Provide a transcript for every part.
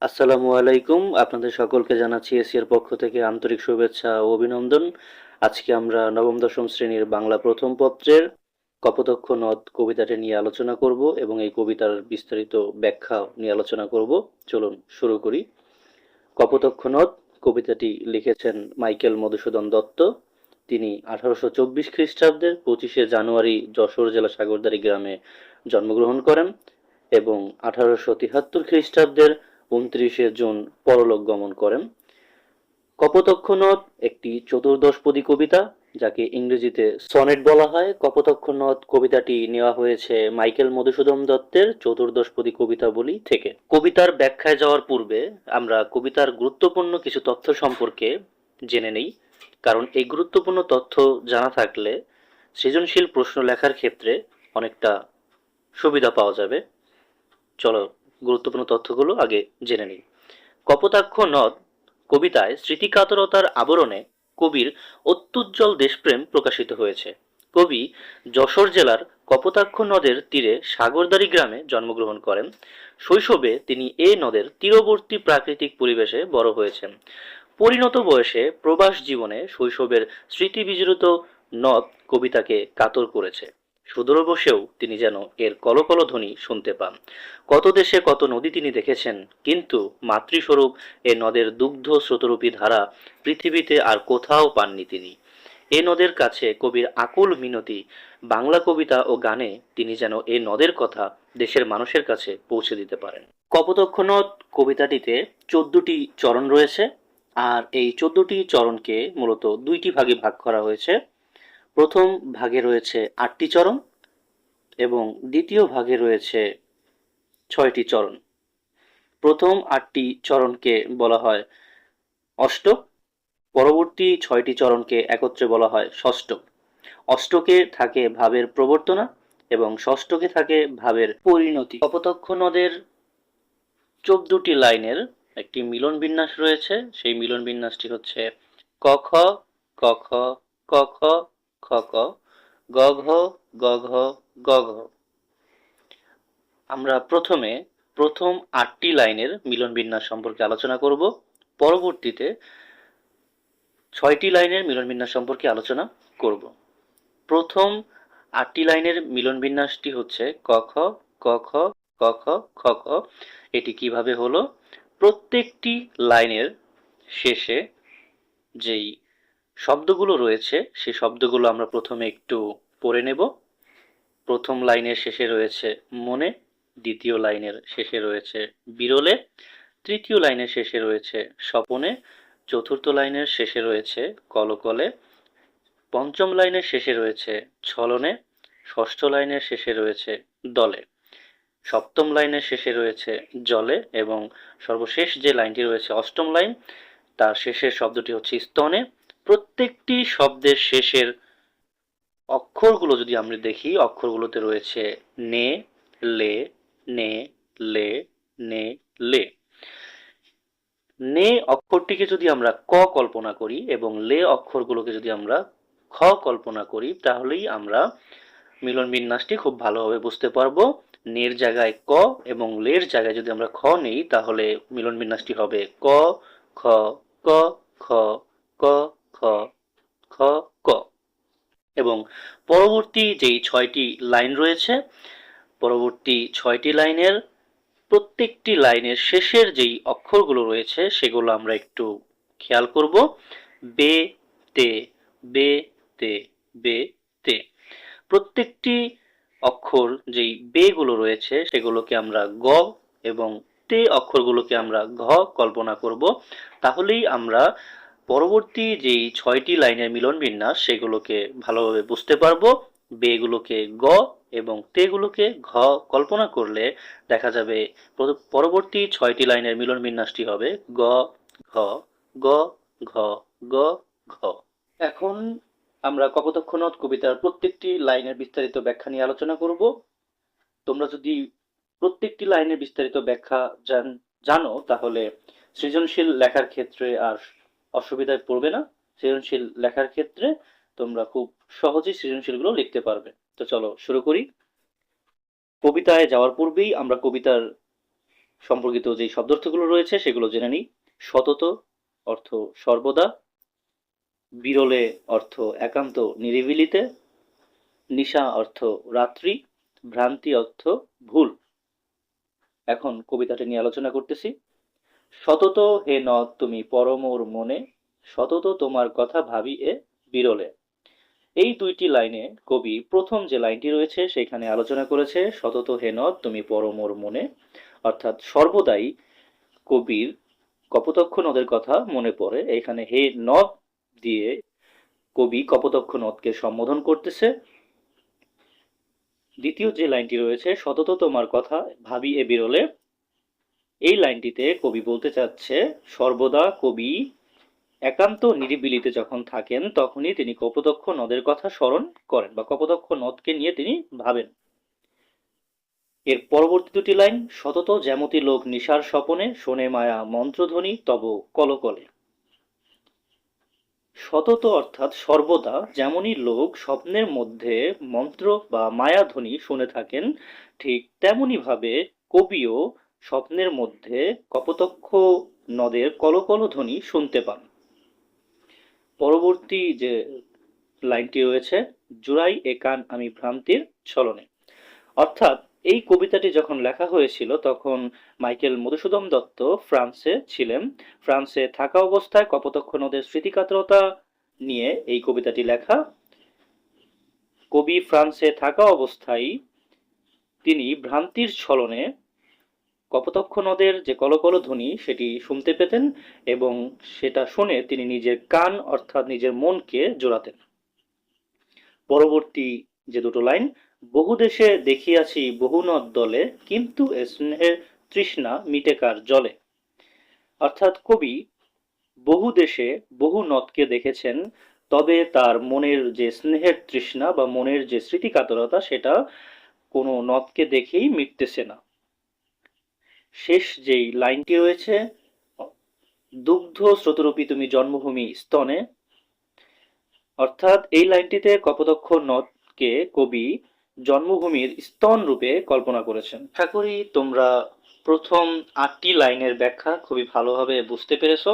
আসসালামু আলাইকুম। আপনাদের সকলকে জানাচ্ছি এশিয়ার পক্ষ থেকে আন্তরিক শুভেচ্ছা ও অভিনন্দন। আজকে আমরা নবম দশম শ্রেণীর বাংলা প্রথম পত্রের কপোতক্ষ নদ কবিতাটি নিয়ে আলোচনা করব এবং এই কবিতার বিস্তারিত ব্যাখ্যা নিয়ে আলোচনা করব। চলুন শুরু করি। কপোতক্ষ নদ কবিতাটি লিখেছেন মাইকেল মধুসূদন দত্ত। তিনি 1824 খ্রিস্টাব্দের 25শে জানুয়ারি যশোর জেলা সাগরদাড়ি গ্রামে জন্মগ্রহণ করেন এবং 1873 খ্রিস্টাব্দের 29শে জুন পরলোক গমন করেন। কপোতক্ষ নদ একটি চতুর্দশপদী কবিতা, যাকে ইংরেজিতে সনেট বলা হয়। কপোতক্ষ নদ কবিতাটি নেওয়া হয়েছে মাইকেল মধুসূদন দত্তের চতুর্দশপদী কবিতাবলী থেকে। কবিতার ব্যাখ্যায় যাওয়ার পূর্বে আমরা কবিতার গুরুত্বপূর্ণ কিছু তথ্য সম্পর্কে জেনে নেই, কারণ এই গুরুত্বপূর্ণ তথ্য জানা থাকলে সৃজনশীল প্রশ্ন লেখার ক্ষেত্রে অনেকটা সুবিধা পাওয়া যাবে। চলো গুরুত্বপূর্ণ তথ্যগুলো আগে জেনে নিই। কপোতাক্ষ নদ কবিতায় স্মৃতিকাতরতার আবরণে কবির অত্যুজ্জ্বল দেশপ্রেম প্রকাশিত হয়েছে। কবি যশোর জেলার কপোতাক্ষ নদের তীরে সাগরদাড়ি গ্রামে জন্মগ্রহণ করেন। শৈশবে তিনি এই নদের তীরবর্তী প্রাকৃতিক পরিবেশে বড় হয়েছেন। পরিণত বয়সে প্রবাস জীবনে শৈশবের স্মৃতিবিজড়িত নদ কবিতাকে কাতর করেছে। সুদূর বসেও তিনি যেন এর কলকল ধ্বনি শুনতে পান। কত দেশে কত নদী তিনি দেখেছেন, কিন্তু মাতৃস্বরূপ এ নদের দুগ্ধ স্রোতরূপী ধারা পৃথিবীতে আর কোথাও পাননি তিনি। এ নদের কাছে কবির আকুল মিনতি। বাংলা কবিতা ও গানে তিনি যেন এ নদের কথা দেশের মানুষের কাছে পৌঁছে দিতে পারেন। কপোতক্ষ নদ কবিতাটিতে 14টি চরণ রয়েছে, আর এই 14টি চরণকে মূলত দুইটি ভাগে ভাগ করা হয়েছে। প্রথম ভাগে রয়েছে 8টি চরণ এবং দ্বিতীয় ভাগে রয়েছে 6টি চরণ। প্রথম 8টি চরণকে বলা হয় অষ্টক, পরবর্তী 6টি চরণকে একত্রে বলা হয় ষষ্ঠক। অষ্টকে থাকে ভাবের প্রবর্তনা এবং ষষ্ঠকে থাকে ভাবের পরিণতি। কপোতক্ষ নদের 14টি লাইনের একটি মিলন বিন্যাস রয়েছে। সেই মিলন বিন্যাসটি হচ্ছে ক খ, ক খ, ক খ, খ ক, গ ঘ, গ ঘ, গ ঘ। আমরা প্রথমে প্রথম 8টি লাইনের মিলন বিন্যাস সম্পর্কে আলোচনা করব। পরবর্তীতে 6টি লাইনের মিলন বিন্যাস সম্পর্কে আলোচনা করব। প্রথম 8টি লাইনের মিলন বিন্যাসটি হচ্ছে ক খ, ক খ, ক খ, খ খ। এটি কিভাবে হলো? প্রত্যেকটি লাইনের শেষে যেই শব্দগুলো রয়েছে সেই শব্দগুলো আমরা প্রথমে একটু পড়ে নেব। প্রথম লাইনের শেষে রয়েছে মনে, দ্বিতীয় লাইনের শেষে রয়েছে বিরলে, তৃতীয় লাইনের শেষে রয়েছে স্বপনে, চতুর্থ লাইনের শেষে রয়েছে কলকলে, পঞ্চম লাইনের শেষে রয়েছে ছলনে, ষষ্ঠ লাইনের শেষে রয়েছে দলে, সপ্তম লাইনের শেষে রয়েছে জলে এবং সর্বশেষ যে লাইনটি রয়েছে অষ্টম লাইন, তার শেষের শব্দটি হচ্ছে স্তনে। প্রত্যেকটি শব্দের শেষের অক্ষরগুলো যদি আমরা দেখি, অক্ষরগুলোতে রয়েছে নে, লে, নে, লে, নে, লে। নে অক্ষরটিকে যদি আমরা ক কল্পনা করি এবং লে অক্ষরগুলোকে যদি আমরা খ কল্পনা করি, তাহলেই আমরা মিলন বিন্যাসটি খুব ভালোভাবে বুঝতে পারবো। নের জায়গায় ক এবং লের জায়গায় যদি আমরা খ নেই, তাহলে মিলন বিন্যাসটি হবে ক খ, ক খ, ক খ, খ ক। এবং পরবর্তী যেই 6টি লাইন রয়েছে, পরবর্তী 6টি লাইনের প্রত্যেকটি লাইনের শেষের যেই অক্ষরগুলো রয়েছে সেগুলো আমরা একটু খেয়াল করব। বে, তে, বে, তে, বে, তে। প্রত্যেকটি অক্ষর যেই বে গুলো রয়েছে সেগুলোকে আমরা গ এবং তে অক্ষরগুলোকে আমরা ঘ কল্পনা করব। তাহলেই আমরা পরবর্তী যেই 6টি লাইনের মিলন বিন্যাস সেগুলোকে ভালোভাবে বুঝতে পারবো। বে গুলোকে গ এবং তে গুলোকে ঘ কল্পনা করলে দেখা যাবে পরবর্তী 6টি লাইনের মিলন বিন্যাসটি হবে গ ঘ, গ ঘ, গ ঘ। এখন আমরা কপোতক্ষ নদ কবিতার প্রত্যেকটি লাইনের বিস্তারিত ব্যাখ্যা নিয়ে আলোচনা করব। তোমরা যদি প্রত্যেকটি লাইনের বিস্তারিত ব্যাখ্যা জানো, তাহলে সৃজনশীল লেখার ক্ষেত্রে আর অসুবিধায় পড়বে না। সৃজনশীল লেখার ক্ষেত্রে তোমরা খুব সহজেই সৃজনশীলগুলো লিখতে পারবে। তো চলো শুরু করি। কবিতায় যাওয়ার পূর্বেই আমরা কবিতার সম্পর্কিত যে শব্দার্থগুলো রয়েছে সেগুলো জেনে নিই। সতত অর্থ সর্বদা, বিরলে অর্থ একান্ত নিরিবিলিতে, নিশা অর্থ রাত্রি, ভ্রান্তি অর্থ ভুল। এখন কবিতাটি নিয়ে আলোচনা করতেছি। সতত হে নদ তুমি পরমোর মনে, সতত তোমার কথা ভাবি এ বিরলে। এই দুইটি লাইনে কবি প্রথম যে লাইনটি রয়েছে সেখানে আলোচনা করেছে সতত হে নদ তুমি পরমোর মনে, অর্থাৎ সর্বদাই কবির কপোতক্ষ নদের কথা মনে পড়ে। এখানে হে নদ দিয়ে কবি কপোতক্ষ নদকে সম্বোধন করতেছে। দ্বিতীয় যে লাইনটি রয়েছে সতত তোমার কথা ভাবি এ বিরলে, এই লাইনটিতে কবি বলতে চাচ্ছে সর্বদা কবি একান্ত নিরিবিলিতে যখন থাকেন তখনই তিনি কপোতক্ষ নদের কথা স্মরণ করেন বা কপোতক্ষ নদকে নিয়ে তিনি ভাবেন। এর পরবর্তী দুটি লাইন সতত যেমতি লোক নিশার স্বপনে শোনে মায়া মন্ত্রধ্বনি তব কলকলে। সতত অর্থাৎ সর্বদা যেমনই লোক স্বপ্নের মধ্যে মন্ত্র বা মায়াধ্বনি শুনে থাকেন, ঠিক তেমনি ভাবে কবিও স্বপ্নের মধ্যে কপোতক্ষ নদের কলকল ধ্বনি শুনতে পান। পরবর্তী যে লাইনটি রয়েছে জুড়াই এ কান আমি ভ্রান্তির ছলনে, অর্থাৎ এই কবিতাটি যখন লেখা হয়েছিল তখন মাইকেল মধুসূদন দত্ত ফ্রান্সে ছিলেন। ফ্রান্সে থাকা অবস্থায় কপোতক্ষ নদের স্মৃতিকাতরতা নিয়ে এই কবিতাটি লেখা। কবি ফ্রান্সে থাকা অবস্থায় তিনি ভ্রান্তির ছলনে কপোতক্ষ নদের যে কলকল ধ্বনি সেটি শুনতে পেতেন এবং সেটা শুনে তিনি নিজের কান অর্থাৎ নিজের মনকে জোড়াতেন। পরবর্তী যে দুটো লাইন বহু দেশে দেখিয়াছি বহু নদ দলে কিন্তু এ স্নেহের তৃষ্ণা মিটে কার জলে, অর্থাৎ কবি বহু দেশে বহু নদকে দেখেছেন, তবে তার মনের যে স্নেহের তৃষ্ণা বা মনের যে স্মৃতিকাতরতা সেটা কোনো নদকে দেখেই মিটতেছে না। শেষ যেই লাইনটি রয়েছে দুগ্ধ স্রোতরূপী তুমি জন্মভূমি স্তনে, অর্থাৎ এই লাইনটিতে কপোতক্ষ নদকে কবি জন্মভূমির স্তন রূপে কল্পনা করেছেন। আশা করি তোমরা প্রথম 8টি লাইনের ব্যাখ্যা খুবই ভালোভাবে বুঝতে পেরেছো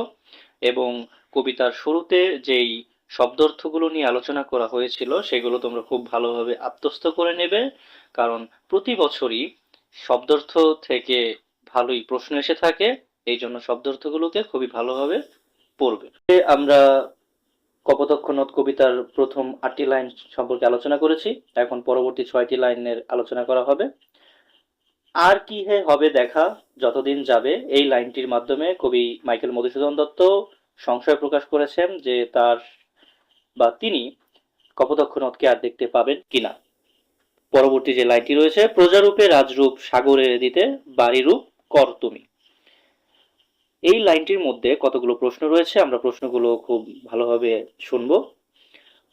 এবং কবিতার শুরুতে যেই শব্দার্থগুলো নিয়ে আলোচনা করা হয়েছিল সেগুলো তোমরা খুব ভালোভাবে আত্মস্থ করে নেবে, কারণ প্রতি বছরই শব্দার্থ থেকে ভালোই প্রশ্ন এসে থাকে, এই জন্য শব্দার্থগুলোকে খুবই ভালোভাবে পড়বে। আমরা কপোতক্ষ নদ কবিতার প্রথম 8টি লাইন সম্পর্কে আলোচনা করেছি, এখন পরবর্তী 6টি লাইনের আলোচনা করা হবে। আর কি হে হবে দেখা যতদিন যাবে, এই লাইনটির মাধ্যমে কবি মাইকেল মধুসূদন দত্ত সংশয় প্রকাশ করেছেন যে তার বা তিনি কপোতক্ষ নদকে আর দেখতে পাবেন কিনা। পরবর্তী যে লাইনটি রয়েছে প্রজারূপে রাজরূপ সাগরে দিতে বাড়িরূপ কর তুমি, এই লাইনটির মধ্যে কতগুলো প্রশ্ন রয়েছে, আমরা প্রশ্নগুলো খুব ভালোভাবে শুনবো।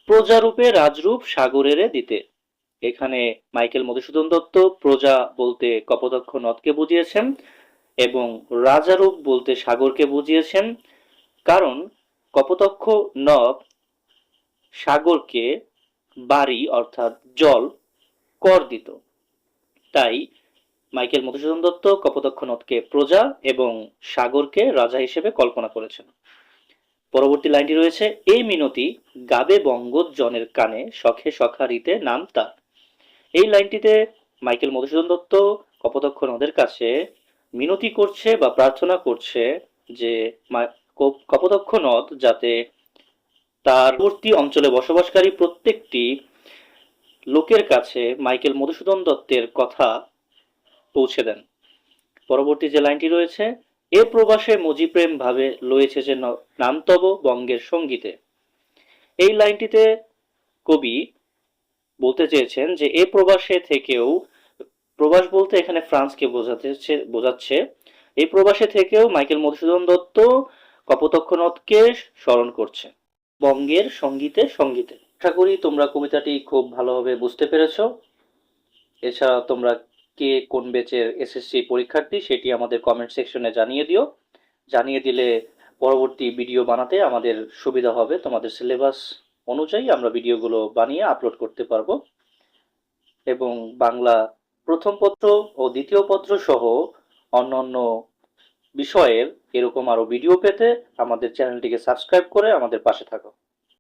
প্রজারূপে রাজরূপ সাগরের দিতে, এখানে মাইকেল মধুসূদন দত্ত প্রজা বলতে কপোতক্ষ নদকে বুঝিয়েছেন এবং রাজারূপ বলতে সাগরকে বুঝিয়েছেন, কারণ কপোতক্ষ নদ সাগরকে বাড়ি অর্থাৎ জল কর দিত, তাই মাইকেল মধুসূদন দত্ত কপোতক্ষ নদকে প্রজা এবং সাগরকে রাজা হিসেবে কল্পনা করেছেন। পরবর্তী লাইনটি রয়েছে এই মিনতি গাবে বঙ্গজনের কানে শখে সখারিতে নাম তার, এই লাইনটিতে মাইকেল মধুসূদন দত্ত কপোতক্ষ নদের কাছে মিনতি করছে বা প্রার্থনা করছে যে কপোতক্ষ নদ যাতে তার পূর্ববর্তী অঞ্চলে বসবাসকারী প্রত্যেকটি লোকের কাছে মাইকেল মধুসূদন দত্তের কথা পৌঁছে দেন। পরবর্তী যে লাইনটি রয়েছে এ প্রবাসে মজি প্রেম ভাবে লয়েছে যে নাম তব বঙ্গের সঙ্গীতে, এই লাইনটিতে কবি বলতে চেয়েছেন যে এ প্রবাসে থেকেও, প্রবাস বলতে এখানে ফ্রান্সকে বোঝাচ্ছে, এই প্রবাসে থেকেও মাইকেল মধুসূদন দত্ত কপোতক্ষ নদকে স্মরণ করছে বঙ্গের সঙ্গীতে সঙ্গীতে। আশা করি তোমরা কবিতাটি খুব ভালোভাবে বুঝতে পেরেছো। এছাড়া তোমরা কে কোন ব্যাচের এসএসসি পরীক্ষার্থী সেটি আমাদের কমেন্ট সেকশনে জানিয়ে দিও, জানিয়ে দিলে পরবর্তী ভিডিও বানাতে আমাদের সুবিধা হবে, তোমাদের সিলেবাস অনুযায়ী আমরা ভিডিওগুলো বানিয়ে আপলোড করতে পারবো এবং বাংলা প্রথম পত্র ও দ্বিতীয় পত্র সহ অন্যান্য বিষয়ের এরকম আরো ভিডিও পেতে আমাদের চ্যানেলটিকে সাবস্ক্রাইব করে আমাদের পাশে থাকো।